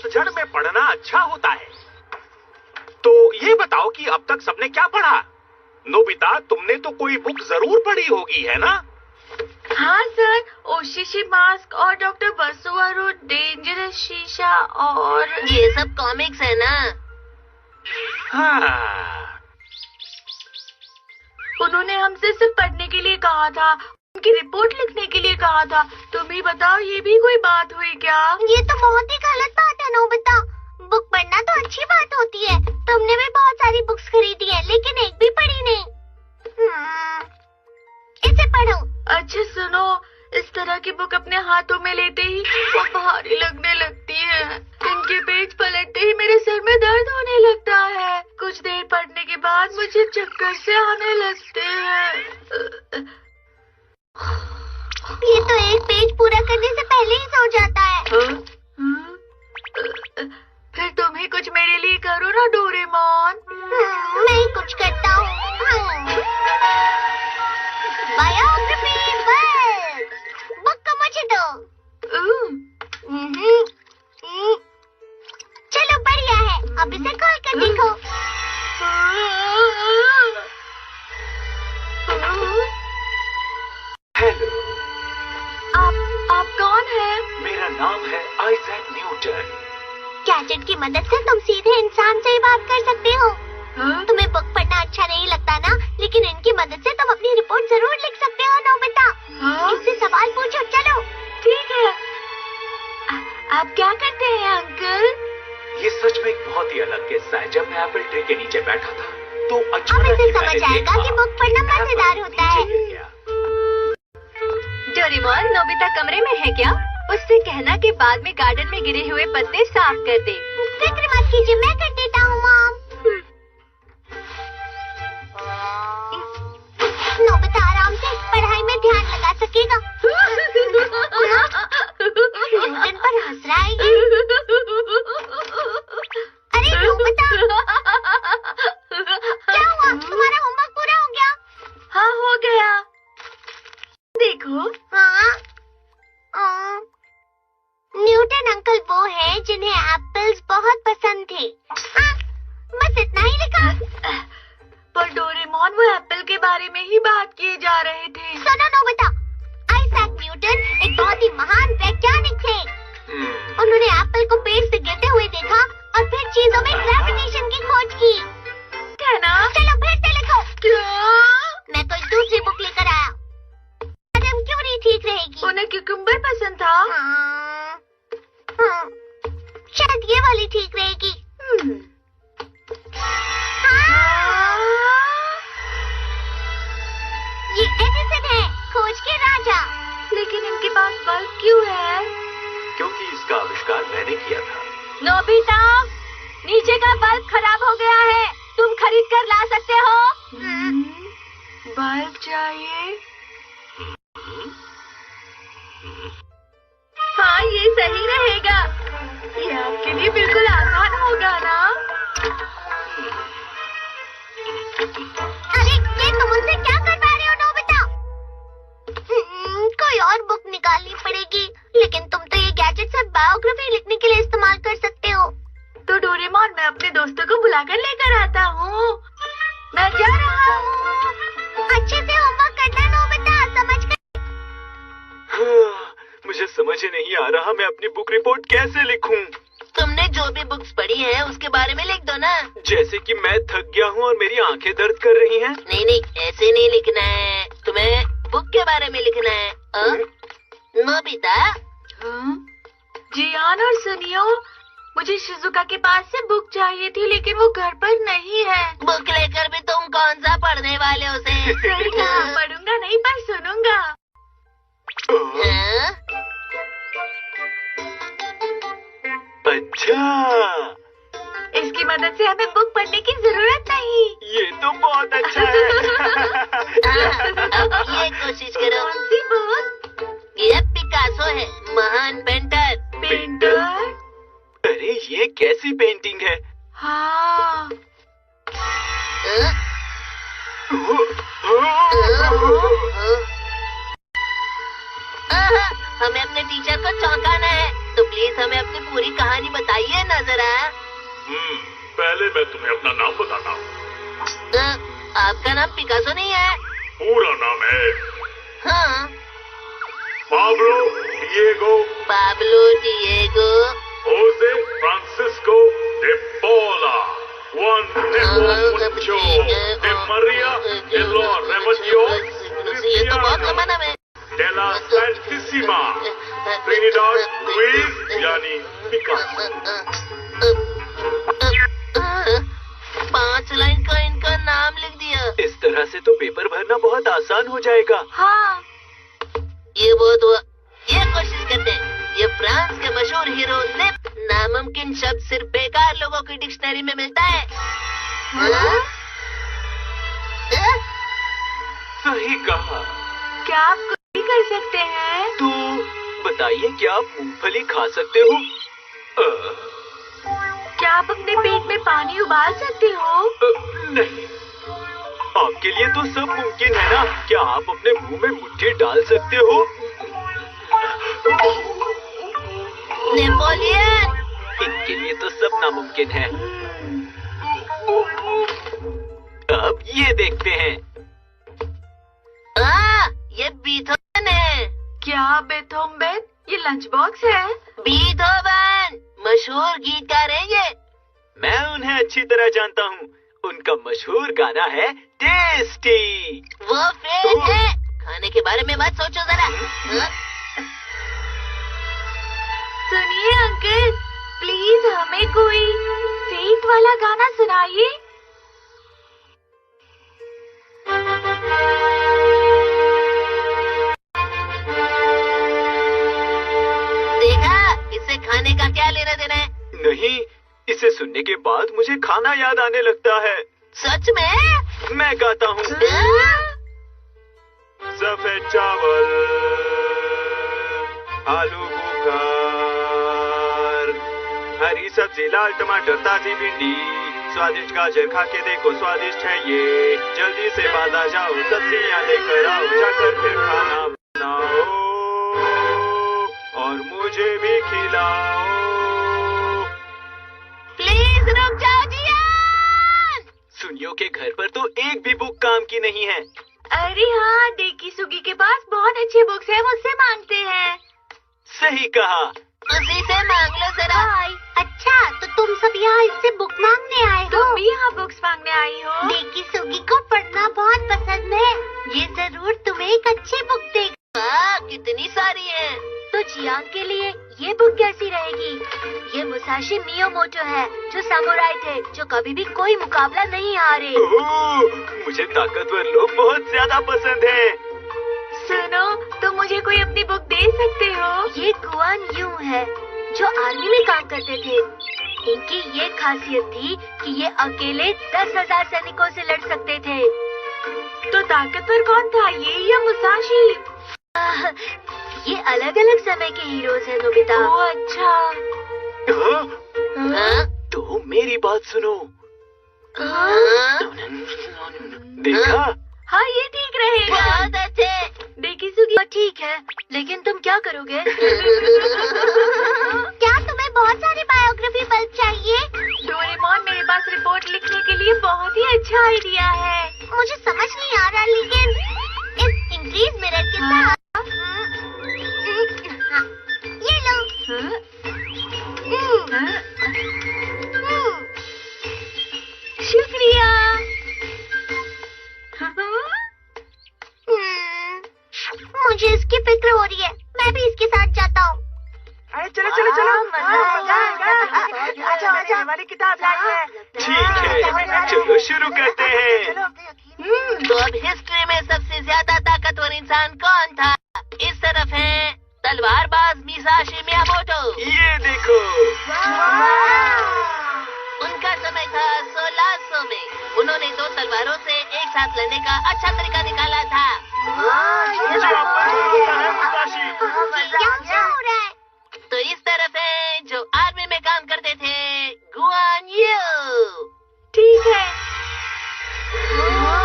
पतझड़ में पढ़ना अच्छा होता है। तो ये बताओ कि अब तक सबने क्या पढ़ा? नोबिता, तुमने तो कोई बुक जरूर पढ़ी होगी, है ना? हाँ सर, ओशिशी मास्क और डॉक्टर बसुआरू डेंजरस शीशा और ये सब कॉमिक्स है ना? हाँ। उन्होंने हमसे सिर्फ पढ़ने के लिए कहा था, उनकी रिपोर्ट लिखने के लिए कहा था। तुम ही बताओ, ये भी कोई बात हुई क्या? ये तो बहुत ही गलत बात है नोबिता। बुक पढ़ना तो अच्छी बात होती है। तुमने भी बहुत सारी बुक्स खरीदी है, लेकिन एक भी पढ़ी नहीं। इसे पढ़ो। अच्छा सुनो, इस तरह की बुक अपने हाथों में लेते ही वो भारी लगने लगती है। इनके पेज पलटते ही मेरे सर में दर्द होने लगता है। कुछ देर पढ़ने के बाद मुझे चक्कर से आने लगते हैं। ये तो एक पेज पूरा करने से पहले ही सो जाता है। फिर तुम ही कुछ मेरे लिए करो ना डोरेमोन। मैं ही कुछ करता हूँ। बायोग्राफी बुक को मुझे दो। चलो बढ़िया है, अब इसे खोल कर देखो। हेलो। आप कौन हैं? मेरा नाम है आइजैक न्यूटन। गैजेट की मदद से तुम सीधे इंसान से ही बात कर सकते हो। तुम्हें बुक पढ़ना अच्छा नहीं लगता ना, लेकिन इनकी मदद से तुम अपनी रिपोर्ट जरूर लिख सकते हो नोबिता। इससे सवाल पूछो, चलो। ठीक है। आप क्या करते हैं अंकल? ये सच में एक बहुत ही अलग किस्सा है। जब मैं एप्पल ट्री के नीचे बैठा था तो अब अचानक इसे ही समझ मैंने आएगा देखा कि बुक पढ़ना मजेदार होता है। नीचे गिर गया। डोरेमोन, नोबिता कमरे में है क्या? उससे कहना कि बाद में गार्डन में गिरे हुए पत्ते साफ कर दे। फिक्र मत कीजिए, मैं कर देता हूँ मॉम। नोबिता आराम से पढ़ाई में ध्यान लगा सकेगा। न्यूटन पर हंस रहा है ये। अरे नोबिता, क्या हुआ? तुम्हारा होमवर्क पूरा हो गया? हाँ हो गया। देखो। हाँ। न्यूटन अंकल वो हैं जिन्हें एप्पल्स बहुत पसंद थे। हाँ, बस इतना ही लिखा। पर डोरेमोन, वो एप्पल के बारे में ही बात किए जा रहे थे। सुनो नोबिता, आइजैक न्यूटन एक बहुत ही महान वैज्ञानिक थे। उन्होंने एप्पल को पेड़ से गिरते हुए देखा और फिर चीजों में ग्रेविटेशन की खोज की। है ना? चलो फिर से लिखो। क्या? मैं कोई दूसरी बुक लेकर आया। मैडम क्यों नहीं ठीक रहेगी? उन्हें क्यूकम्बर पसंद था। हाँ, शायद ये वाली ठीक रहेगी। हाँ। ये एडिसन है, खोज के राजा। लेकिन इनके पास बल्ब क्यों है? क्योंकि इसका आविष्कार मैंने किया था। नोबिता, नीचे का बल्ब खराब हो गया है, तुम खरीद कर ला सकते हो? बल्ब चाहिए? हाँ, ये सही रहेगा। ये आपके लिए बिल्कुल आसान होगा ना? अरे ये तुम उनसे क्या करवा रहे हो नोबिता? कोई और बुक निकालनी पड़ेगी। लेकिन तुम तो ये गैजेट सिर्फ बायोग्राफी लिखने के लिए इस्तेमाल कर सकते हो। तो डोरेमोन, मैं अपने दोस्तों को बुलाकर लेकर आता हूँ। मैं जा रहा हूँ। अच्छे से होमवर्क करना नोबिता, समझ कर। मुझे समझ ही नहीं आ रहा मैं अपनी बुक रिपोर्ट कैसे लिखूं। तुमने जो भी बुक्स पढ़ी है उसके बारे में लिख दो ना। जैसे कि मैं थक गया हूँ और मेरी आंखें दर्द कर रही हैं। नहीं नहीं, ऐसे नहीं लिखना है, तुम्हें बुक के बारे में लिखना है। नोबिता। जियान और सुनियो, मुझे शिजुका के पास से बुक चाहिए थी, लेकिन वो घर पर नहीं है। बुक लेकर भी तुम कौन सा पढ़ने वाले हो उसे? सही कहा, पढ़ूंगा नहीं पर सुनूंगा। अच्छा, इसकी मदद से हमें बुक पढ़ने की जरूरत नहीं। ये तो बहुत अच्छा है। अब ये कोशिश करो। कौन सी बुक? ये पिकासो है, महान पेंटर। पेंटर? अरे ये कैसी पेंटिंग है? हाँ। हमें अपने टीचर को चौंकाना है। तो प्लीज हमें अपनी पूरी कहानी बताइए ना जरा। पहले मैं तुम्हें अपना नाम बताता हूँ। आपका नाम पिकासो नहीं है? पूरा नाम है हाँ। Pablo Diego Jose Francisco de Paula, Juan Nepomuceno de Maria de los Remedios, ये तो बहुत लंबा नाम है। de la Santísima Trinidad Luis यानी पिकासो। 5 लाइन का इनका नाम लिख दिया। इस तरह से तो पेपर भरना बहुत आसान हो जाएगा। हाँ। ये बहुत हुआ। ये कोशिश करते हैं। ये फ्रांस के मशहूर हीरो से नामुमकिन शब्द सिर्फ बेकार लोगों की डिक्शनरी में मिलता है। सही कहा। क्या आप कुछ भी कर सकते हैं? तो बताइए, क्या आप मूंगफली खा सकते हो? क्या आप अपने पेट में पानी उबाल सकते हो? नहीं। आपके लिए तो सब मुमकिन है ना। क्या आप अपने मुंह में मुट्ठी डाल सकते हो? नेपोलियन। इनके लिए तो सब नामुमकिन है। अब ये देखते हैं। ये बीथोवन है। क्या बेथोवन? ये लंच बॉक्स है। बीथोवन मशहूर गीतकार हैं ये। मैं उन्हें अच्छी तरह जानता हूँ। उनका मशहूर गाना है टेस्टी। वो फेल है। खाने के बारे में मत सोचो जरा। सुनिए अंकल, प्लीज हमें कोई फेट वाला गाना सुनाइए। देखा, इससे खाने का क्या लेना देना है? नहीं, इसे सुनने के बाद मुझे खाना याद आने लगता है। सच में? मैं गाता हूँ। सफेद चावल, आलू बुखार, हरी सब्जी, लाल टमाटर, ताजी भिंडी, स्वादिष्ट गाजर, खा के देखो स्वादिष्ट है ये। जल्दी से बाजार जाओ, सब्जियाँ लेकर आओ, जाकर फिर खाना बनाओ और मुझे भी खिलाओ। प्लीज रुक जाओ जियान। सुनियो के घर पर तो एक भी बुक काम की नहीं है। अरे हाँ, डेकी सुगी के पास बहुत अच्छी बुक्स है, मुझसे मांगते हैं। सही कहा। उसी से मांग लो जरा। अच्छा, तो तुम सब यहाँ इससे बुक मांगने आए हो? तुम भी यहाँ बुक्स मांगने आई हो? डेकी सुगी को पढ़ना बहुत पसंद है। ये जरूर तुम्हें एक अच्छी बुक देगा। कितनी सारी है। तो जियान के लिए ये बुक कैसी रहेगी? ये मुसाशी मियोमोटो है, जो सामुराई थे, जो कभी भी कोई मुकाबला नहीं हारे। ओह, मुझे ताकतवर लोग बहुत ज्यादा पसंद हैं। सुनो, तुम मुझे कोई अपनी बुक दे सकते हो? ये गुआन यू है, जो आर्मी में काम करते थे। इनकी ये खासियत थी कि ये अकेले 10,000 सैनिकों से लड़ सकते थे। तो ताकतवर कौन था, ये या मुसाशी? ये अलग अलग समय के हीरोज हैं नोबिता। ओह अच्छा। तो मेरी बात सुनो। देखा? हाँ, ये ठीक रहेगा। बहुत अच्छे। डेकी सुगी, ठीक है, लेकिन तुम क्या करोगे? क्या तुम्हें बहुत सारी बायोग्राफी पल्प चाहिए? डोरेमोन, मेरे पास रिपोर्ट लिखने के लिए बहुत ही अच्छा आइडिया है। मुझे समझ नहीं आ रहा, लेकिन इस इंक्रीज मिरर के साथ ये लो। शुक्रिया। मुझे इसकी फिक्र हो रही है। मैं भी इसके साथ जाता हूँ। अरे चलो चलो चलो, मजा आएगा। आजा, हमारी किताब लाई है। ठीक है, चलो शुरू करते हैं। तो अब हिस्ट्री में सबसे ज्यादा ताकतवर इंसान कौन था? इस तरफ है तलवारबाज मुसाशी मियामोटो। ये देखो। उनका समय था 1600 में। उन्होंने 2 तलवारों से एक साथ लड़ने का अच्छा तरीका निकाला था। मुझे आप पर भरोसा है मुसाशी। क्या हो रहा है? तो इस तरफ है जो आर्मी में काम करते थे, गुआन यू। ठीक है।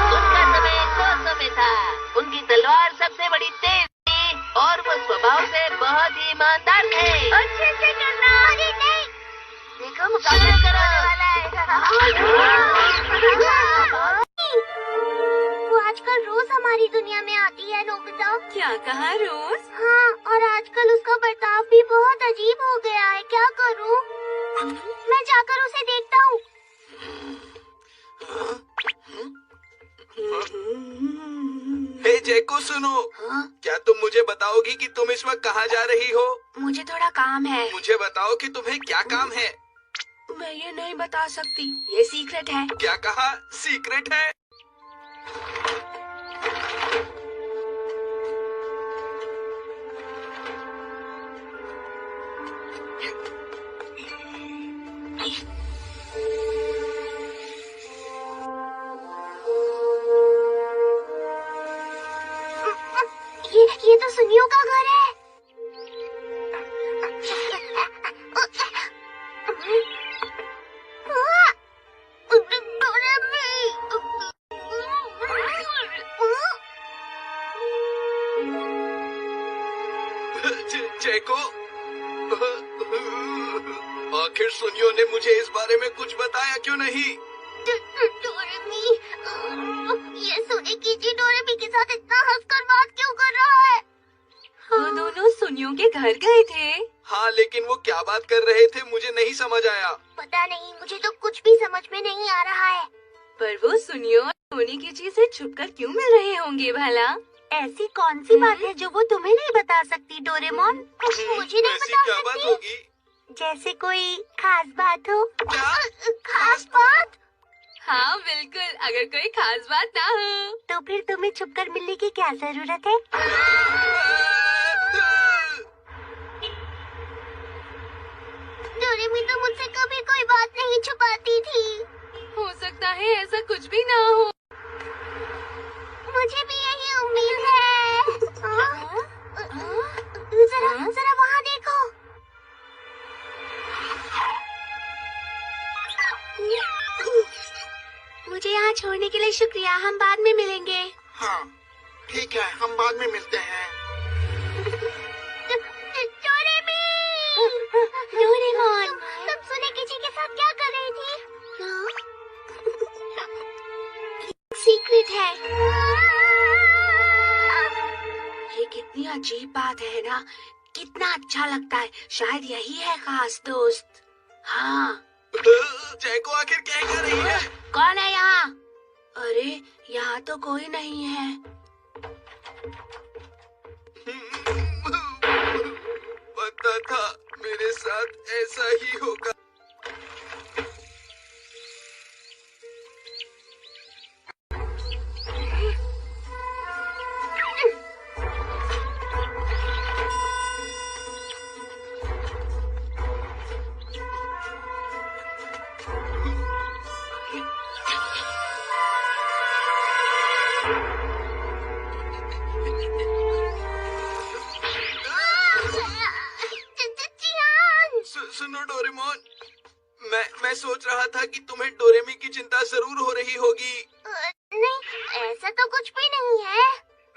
उनका समय 200 में था। उनकी तलवार सबसे बड़ी तेज थी और वो स्वभाव से बहुत बहुत ही ईमानदार थे। अच्छे से करना। अरे नहीं, देखो मुकाबला कराने वाला है। वो आजकल रोज हमारी दुनिया में आती है नोबिता। क्या कहा रोज? हाँ, और आजकल उसका बर्ताव भी बहुत अजीब हो गया है। क्या करूँ? मैं जाकर उसे देखता हूँ। हे जैको, सुनो। क्या तुम मुझे बताओगी कि तुम इस वक्त कहाँ जा रही हो? मुझे थोड़ा काम है। मुझे बताओ कि तुम्हें क्या काम है। मैं ये नहीं बता सकती, ये सीक्रेट है। क्या कहा? सीक्रेट है? ये तो सुनियो का घर है। जैको, आखिर सुनियो ने मुझे इस बारे में कुछ बताया क्यों नहीं? डोरेमी, ये सुने कीजिए, डोरेमी के साथ इतना हंसकर बात क्यों कर रहा है? वो दोनों सुनियो के घर गए थे। हाँ, लेकिन वो क्या बात कर रहे थे मुझे नहीं समझ आया। पता नहीं, मुझे तो कुछ भी समझ में नहीं आ रहा है। पर वो सुनियो और सोनी की चीज से छुपकर क्यों मिल रहे होंगे भला? ऐसी कौन सी बात है जो वो तुम्हें नहीं बता सकती डोरेमोन? मुझे नहीं ऐसी बता क्या बात सकती। होगी? जैसे कोई खास बात हो। क्या? खास बात? हाँ बिल्कुल, अगर कोई खास बात ना हो तो फिर तुम्हें छुपकर मिलने की क्या जरूरत है? डोरेमी तो मुझसे कभी कोई बात नहीं छुपाती थी। हो सकता है ऐसा कुछ भी ना हो। मुझे भी यही उम्मीद है। जरा वहाँ देखो। मुझे यहाँ छोड़ने के लिए शुक्रिया। हम बाद में मिलेंगे। हाँ ठीक है, हम बाद में मिलते हैं। डोरेमोन, तुम सुने किसी के साथ क्या कर रही थी? सीक्रेट है। ये कितनी अजीब बात है ना, कितना अच्छा लगता है। शायद यही है खास दोस्त। हाँ, जैको आखिर क्या कर रही है? कौन है यहाँ? अरे यहाँ तो कोई नहीं है। पता था मेरे साथ ऐसा ही होगा। सुनो डोरेमोन, मैं सोच रहा था कि तुम्हें डोरेमी की चिंता जरूर हो रही होगी। नहीं, ऐसा तो कुछ भी नहीं है।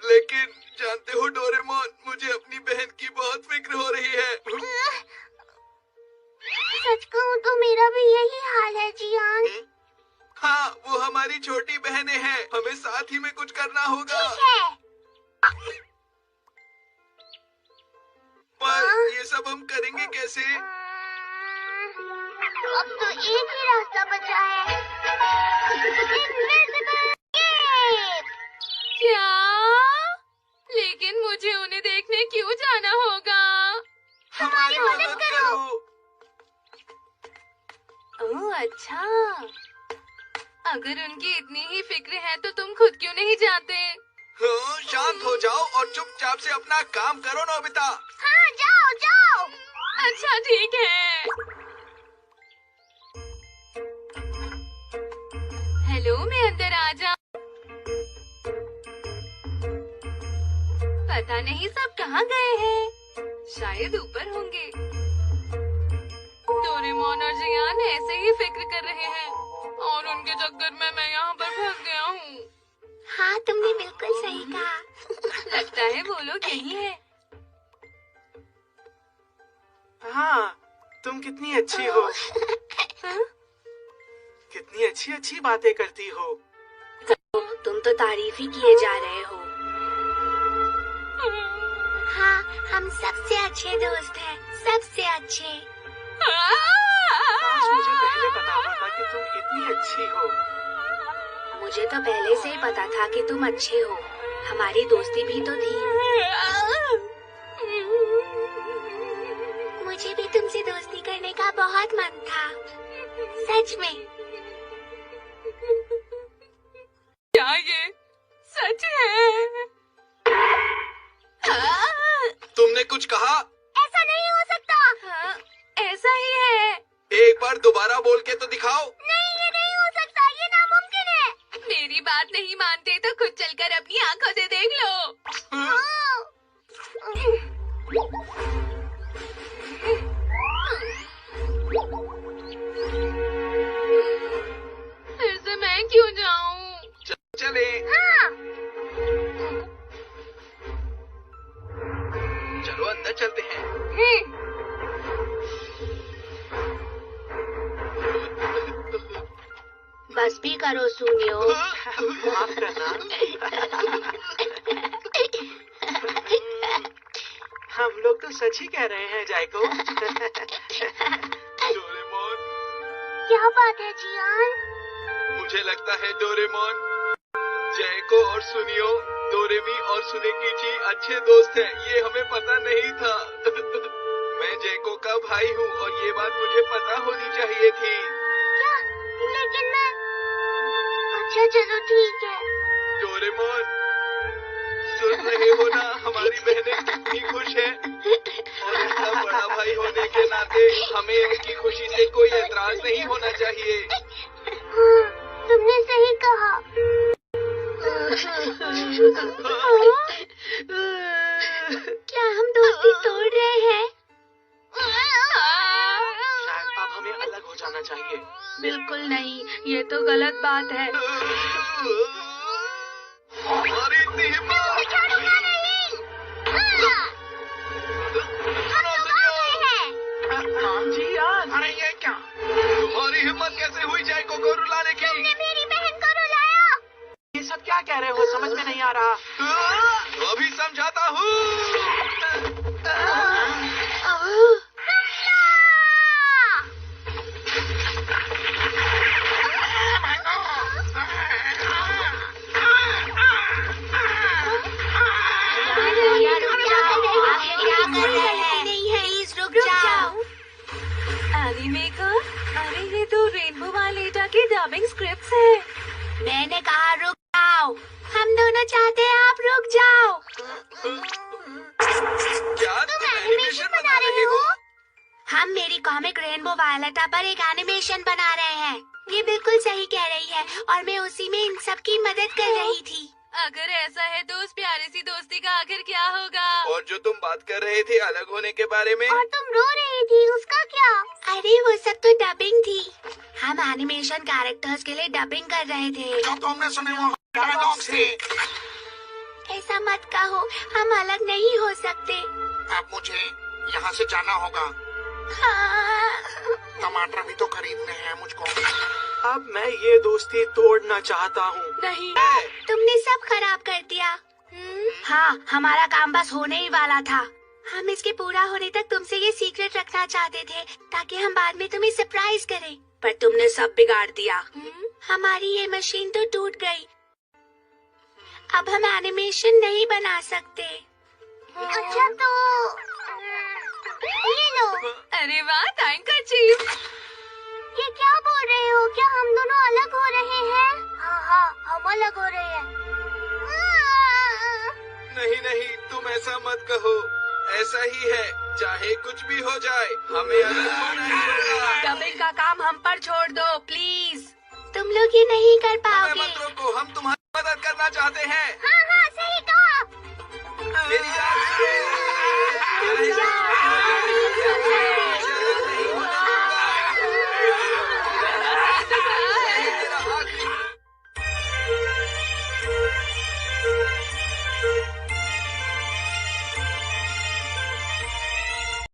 लेकिन जानते हो डोरेमोन, मुझे अपनी बहन की बहुत फिक्र हो रही है। सच कहूँ तो मेरा भी यही हाल है जियान। हाँ, वो हमारी छोटी बहनें हैं। हमें साथ ही में कुछ करना होगा। ठीक है। पर ये सब हम करेंगे कैसे? अब तो एक ही रास्ता बचा है। Invisible escape! क्या? लेकिन मुझे उन्हें देखने क्यों जाना होगा? हमारी मदद करो। ओह अच्छा, अगर उनकी इतनी ही फिक्र है तो तुम खुद क्यों नहीं जाते? हाँ, शांत हो जाओ और चुपचाप से अपना काम करो नोबिता। हाँ, जाओ जाओ। अच्छा ठीक है। हेलो, मैं अंदर आ जा। पता नहीं सब कहाँ गए हैं। शायद ऊपर होंगे। डोरेमोन और जियान ऐसे ही फिक्र कर रहे हैं और उनके चक्कर में मैं यहाँ पर फंस गया हूँ। हाँ, तुमने बिल्कुल सही कहा। लगता है वो लोग यही है। हाँ, तुम कितनी अच्छी हो। कितनी अच्छी अच्छी बातें करती हो। तुम तो तारीफ ही किए जा रहे हो। हाँ, हम सबसे अच्छे दोस्त हैं, सबसे अच्छे। काश मुझे पहले पता होता कि तुम इतनी अच्छी हो। मुझे तो पहले से ही पता था कि तुम अच्छे हो। हमारी दोस्ती भी तो थी। मुझे भी तुमसे दोस्ती करने का बहुत मन था, सच में। क्या ये सच है? तुमने कुछ कहा? ऐसा नहीं हो सकता। हाँ, ऐसा ही है। एक बार दोबारा बोल के तो दिखाओ। नहीं, ये नहीं हो सकता, ये नामुमकिन है। मेरी बात नहीं मानते तो खुद चलकर अपनी आंखों से देख लो। फिर से मैं क्यों जाऊं? चले। हाँ। चलो अंदर चलते हैं। बस भी करो सुनियो। माफ करना। हम लोग तो सच ही कह रहे हैं जायको। डोरेमोन, क्या बात है जियान? मुझे लगता है डोरेमोन, जैको और सुनियो, डोरेमी और सुनेकिची अच्छे दोस्त हैं। ये हमें पता नहीं था। मैं जैको का भाई हूँ और ये बात मुझे पता होनी चाहिए थी। क्या? लेकिन मैं... अच्छा चलो ठीक है। डोरेमोन, सुन रहे हो ना, हमारी बहनें कितनी खुश हैं और इसका बड़ा भाई होने के नाते हमें उनकी खुशी से कोई एतराज नहीं होना चाहिए। हाँ, तुमने सही कहा। क्या हम दोस्ती तोड़ रहे हैं? शायद अब हमें अलग हो जाना चाहिए। बिल्कुल नहीं, ये तो गलत बात है। हमारी इतनी हिम्मत। क्या रुका नहीं? हम लोग आ गए हैं। जी यार। अरे ये क्या? तुम्हारी हिम्मत कैसे हुई जैको को रुलाने की? तुमने मेरी बहन को रुलाया। ये सब क्या कह रहे हो? समझ में नहीं आ रहा। अभी समझाता हूँ। प्लीज रुक जाओ। एनीमेकर, अरे ये तो रेनबो वालेटा की डबिंग स्क्रिप्ट है। मैंने कहा रुक जाओ। हम दोनों चाहते हैं आप रुक जाओ। क्या तुम एनिमेशन बना रहे हो? हम मेरी कॉमिक रेनबो वायलेटा पर एक एनिमेशन बना रहे हैं। ये बिल्कुल सही कह रही है और मैं उसी में इन सब की मदद कर रही थी। अगर ऐसा है तो उस प्यारी सी दोस्ती का आखिर क्या होगा? और जो तुम बात कर रहे थे अलग होने के बारे में? और तुम रो रही थी, उसका क्या? अरे वो सब तो डबिंग थी। हम एनिमेशन कैरेक्टर्स के लिए डबिंग कर रहे थे। जो तुमने सुने वो डायलॉग्स थे। ऐसा मत कहो, हम अलग नहीं हो सकते। अब मुझे यहाँ से जाना होगा। हाँ। टमाटर भी तो खरीदने हैं मुझको। अब मैं ये दोस्ती तोड़ना चाहता हूँ। नहीं, तुमने सब खराब कर दिया। हाँ, हमारा काम बस होने ही वाला था। हम इसके पूरा होने तक तुमसे ये सीक्रेट रखना चाहते थे ताकि हम बाद में तुम्हें सरप्राइज करें। पर तुमने सब बिगाड़ दिया। हमारी ये मशीन तो टूट गई। अब हम एनिमेशन नहीं बना सकते। अच्छा तो ये लो। अरे वाह, थैंक यू। ये क्या बोल रहे हो? क्या हम दोनों अलग हो रहे हैं? हाँ हाँ, हम अलग हो रहे हैं। नहीं नहीं, तुम ऐसा मत कहो। ऐसा ही है, चाहे कुछ भी हो जाए हमें अलग होना ही होगा। डबिंग का काम हम पर छोड़ दो प्लीज। तुम लोग ये नहीं कर हमें पाओगे। मत रोको, हम तुम्हारी मदद करना चाहते हैं। हाँ हाँ, सही कहा। मेरी बात सुनो।